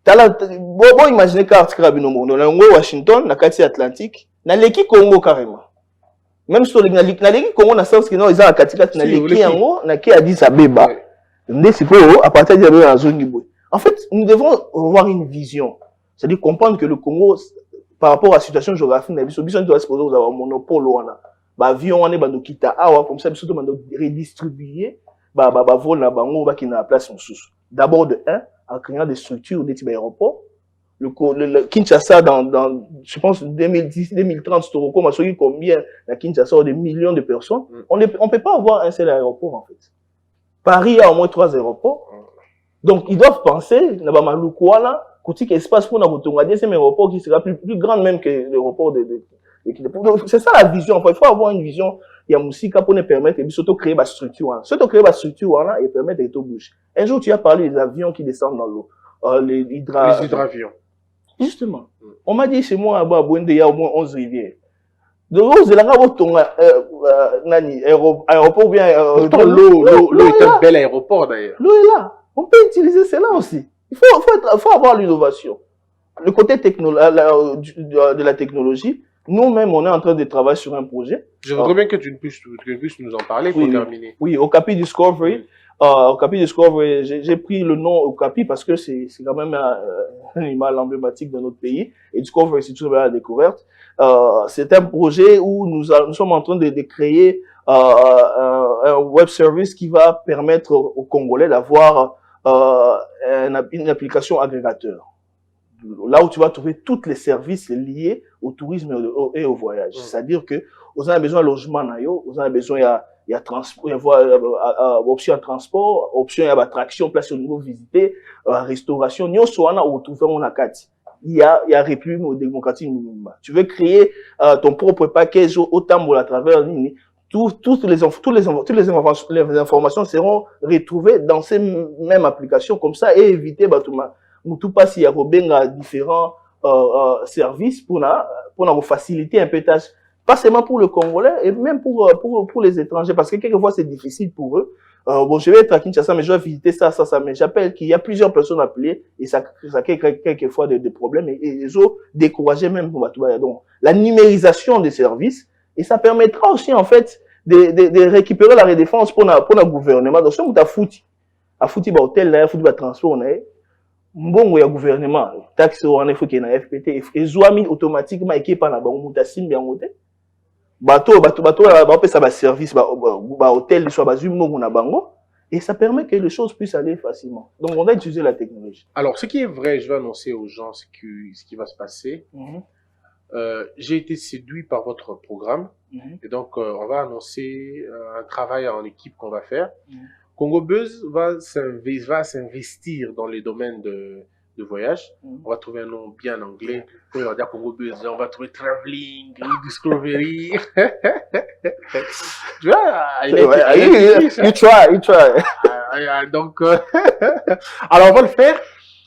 Speaker 5: Bon, imaginez carte Krabinomo, on a Washington, la carte Atlantique, na l'équipe Congo carrément. Même si on a l'équipe Congo, na sens que non, ils ont la carte na l'équipe Congo, na qui a dit Abeba. À partir de la zone. En fait, nous devons avoir une vision. C'est-à-dire comprendre que le Congo, par rapport à la situation géographique, nous doit se poser avoir un monopole. Avion, on est kita comme ça, nous doit redistribuer, vol na bango, qui na place en sous. D'abord de en créant des structures, des types d'aéroports, Kinshasa, je pense, 2010, 2030, c'est combien la Kinshasa a des millions de personnes. On ne peut pas avoir un seul aéroport, en fait. Paris a au moins 3 aéroports. Donc, ils doivent penser, qu'il espace pour un deuxième aéroport qui sera plus grand même que l'aéroport c'est ça la vision. Il faut avoir une vision. Il y a Moussika pour nous permettre de surtout créer ma structure. Surtout créer ma structure et permettre de tout bouger. Un jour, tu as parlé des avions qui descendent dans l'eau. Les
Speaker 4: hydravions.
Speaker 5: Justement. On m'a dit chez moi, à Bouende, il y a au moins 11 rivières. De l'eau, c'est là aéroport bien.
Speaker 4: L'eau est un bel aéroport d'ailleurs.
Speaker 5: L'eau est là. On peut utiliser cela aussi. Il faut avoir l'innovation. Le côté de la technologie, nous-mêmes, on est en train de travailler sur un projet.
Speaker 4: Je voudrais bien que tu puisses nous en parler pour terminer.
Speaker 5: Oui, Okapi Discovery. Okapi Discovery, j'ai pris le nom Okapi parce que c'est quand même un animal emblématique de notre pays. Et Discovery, c'est toujours la découverte. C'est un projet où nous sommes en train de créer un web service qui va permettre aux Congolais d'avoir une application agrégateur. Là où tu vas trouver tous les services liés au tourisme et au voyage. C'est-à-dire que vous avez besoin de logement, vous avez besoin il y a transport, option à transport, option à attraction, place au niveau visité, restauration, nous sommes où trouver on a quatre. Il y a République démocratique. Tu veux créer ton propre package au Tambour à travers toutes les informations seront retrouvées dans ces mêmes applications comme ça et éviter tout pas s'il y a différents services pour nous faciliter un peu tâche, pas seulement pour le Congolais et même pour les étrangers parce que quelquefois c'est difficile pour eux. Je vais être à Kinshasa mais je vais visiter ça mais j'appelle qu'il y a plusieurs personnes appelées et ça crée quelquefois des problèmes et les autres découragés même pour tout. Donc la numérisation des services et ça permettra aussi en fait de récupérer la redéfense pour le gouvernement. Donc si on a foutu hôtel là, foutu transport on est bon, il y a gouvernement, taxe on est faut qu'il y ait FPT, et zoami automatiquement équipé par la banque, mutasim bien hôtel. Bateau, ça va service, hôtel, soit bango, et ça permet que les choses puissent aller facilement. Donc on a utilisé la technologie.
Speaker 4: Alors ce qui est vrai, je vais annoncer aux gens ce qui va se passer. J'ai été séduit par votre programme, et donc on va annoncer un travail en équipe qu'on va faire. Congo Buzz va s'investir dans les domaines de voyage. On va trouver un nom bien anglais. On va dire Congo Buzz, on va trouver Traveling, Discovery. Tu vois,
Speaker 5: you try.
Speaker 4: Donc, alors on va le faire.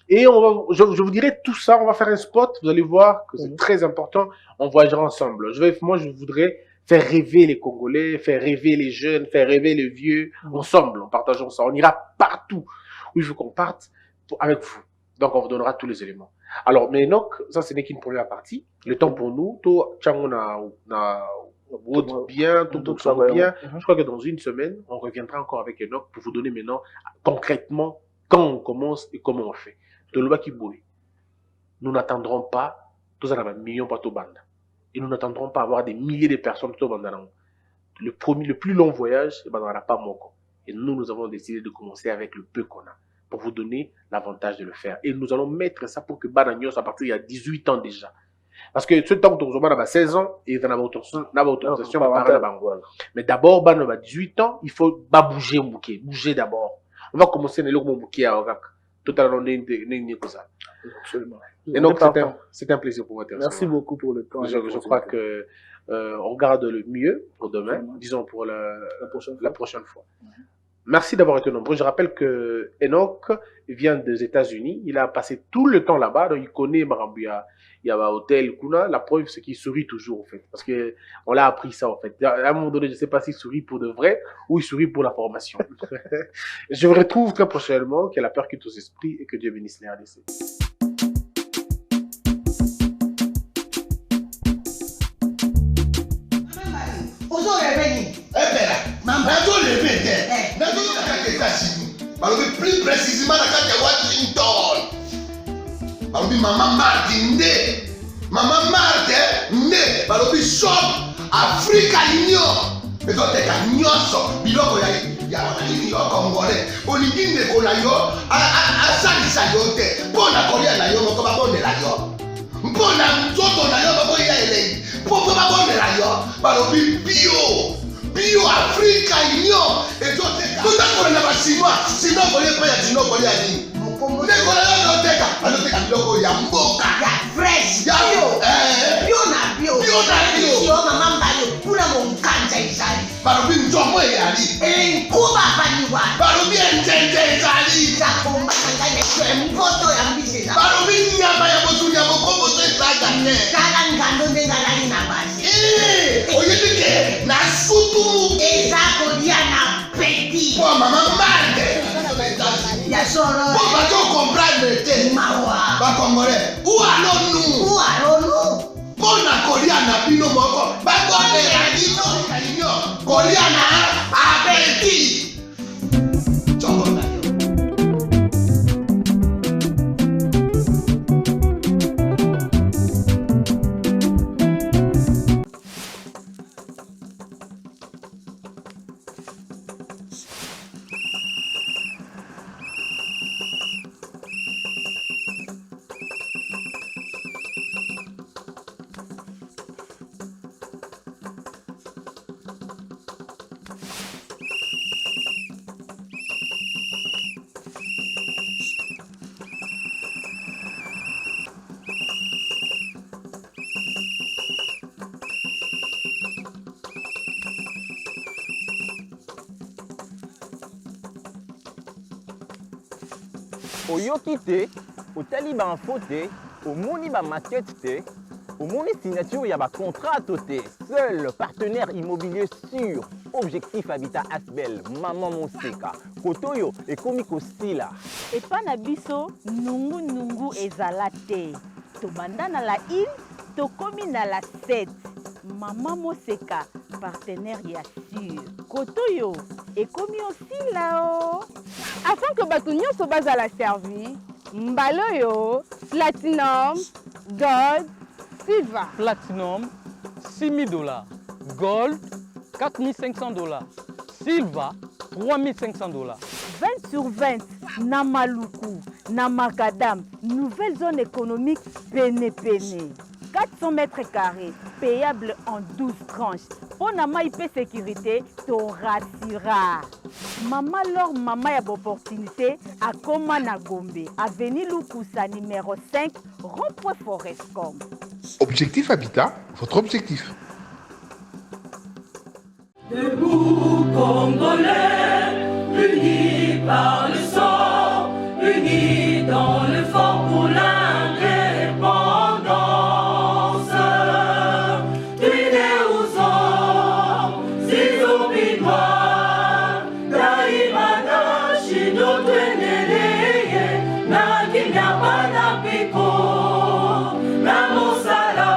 Speaker 4: Et je vous dirai tout ça, on va faire un spot, vous allez voir que c'est très important, on voyagera ensemble. Moi, je voudrais faire rêver les Congolais, faire rêver les jeunes, faire rêver les vieux, ensemble, en partageant ça. On ira partout où il faut qu'on parte avec vous. Donc, on vous donnera tous les éléments. Alors, mais donc, ça, ce n'est qu'une première partie. Le temps pour nous, tout bien, tout bien. Je crois que dans une semaine, on reviendra encore avec Enoch pour vous donner maintenant, concrètement, quand on commence et comment on fait. De l'Obaki Boy. Nous n'attendrons pas, tous en avons millions de bandes. Et nous n'attendrons pas avoir des milliers de personnes tout au bandes. Le plus long voyage, on n'aura pas Moko. Et nous avons décidé de commencer avec le peu qu'on a, pour vous donner l'avantage de le faire. Et nous allons mettre ça pour que Banagnos, à partir il y a 18 ans déjà. Parce que ce temps que nous avons 16 ans, et nous avons autorisation à parler de mais d'abord, Ban a 18 ans, il faut bouger d'abord. On va commencer à aller à Ogak. Tout à l'heure, absolument. Et donc, c'est un plaisir pour moi.
Speaker 5: Merci beaucoup pour le temps.
Speaker 4: Je crois que on garde le mieux pour demain, disons pour la prochaine fois. Merci d'avoir été nombreux. Je rappelle que Enoch vient des États-Unis. Il a passé tout le temps là-bas. Donc, il connaît Marambuya. Il y a un hôtel, Kuna. La preuve, c'est qu'il sourit toujours, en fait. Parce que on l'a appris ça, en fait. À un moment donné, je ne sais pas s'il sourit pour de vrai ou il sourit pour la formation. Je vous retrouve très prochainement. Que la peur quitte aux esprits et que Dieu bénisse les RDC.
Speaker 6: Plus précisément dans Washington. Maman Martin né. Maman Martin né. Balobi shop Africa Union. Mais quand t'es à Nyonso, biloko ya ya nini yo congolais olingi ndeko na yo asalisa yo te mpo na kolia na yo moko babondela yo mpo na nzoto na yo bakoya elei mpo babondela yo balobi bio afrika union ezoteka totakola na basinois sino kolia mpe ya sino kolia nini ndeko na yo azoteka bazoteka biloko ya mboka
Speaker 7: ya fresh
Speaker 6: bio na bio
Speaker 7: mama mbayo kuna monkanja ezali
Speaker 6: balobi nzomo eyali
Speaker 7: enkuba baniwa
Speaker 6: balobi enjenje ezali
Speaker 7: zakombaka ngai na mpoto ya mbisi ezali
Speaker 6: balobi nyama ya motu ya mokomboso ezaga te
Speaker 7: tala ngando nde ngalali na basi
Speaker 6: oyebi ke na sutu
Speaker 7: eza kolia na peti
Speaker 6: po mama mande
Speaker 7: ya solo
Speaker 6: po bazokomprendre te
Speaker 7: mawa
Speaker 6: bakongolais ualonu mpo na kolia na bino moko bakondela bino kolia na apeti nzongo na yo
Speaker 8: oyoki te otali bainfo te omoni bamaquette te omoni signature ya bacontract te seul partenaire immobilier sûr Objectif Habitat Asbel Maman Moseka koto oyo ekomi kosila
Speaker 9: epa na biso nungu ezala te tobanda na la île tokomi na la 7 Maman Moseka partenaire ya sûr koto oyo ekomi osila o
Speaker 10: afin que bato nyonso bazala servi mbala oyo platinum gold silver
Speaker 11: platinum $6,000 gold $4,500 silver $3,500
Speaker 9: 20 sur 20 na Maluku na Macadam nouvelle zone économique pene 400 mètres carrés payable en 12 tranches pour na mai pe sécurité to rassura Maman Laure Maman ya opportunité à Koma na Gombe avenue Lukusa numéro 5 rond-point Forestcom.
Speaker 12: Objectif Habitat, votre objectif.
Speaker 13: Debout Congolais, unis par le sang, unis dans le fort pour l'indépendance. Unis aux hommes, si obinois, daimana shido tweneleye, na kimya pana piko, na mosala,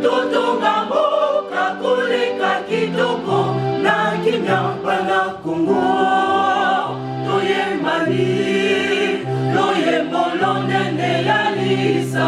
Speaker 13: totonga mboka koleka kitoko, na kimya pana Kongo, toye mali, toye bolonde ne ya lisa.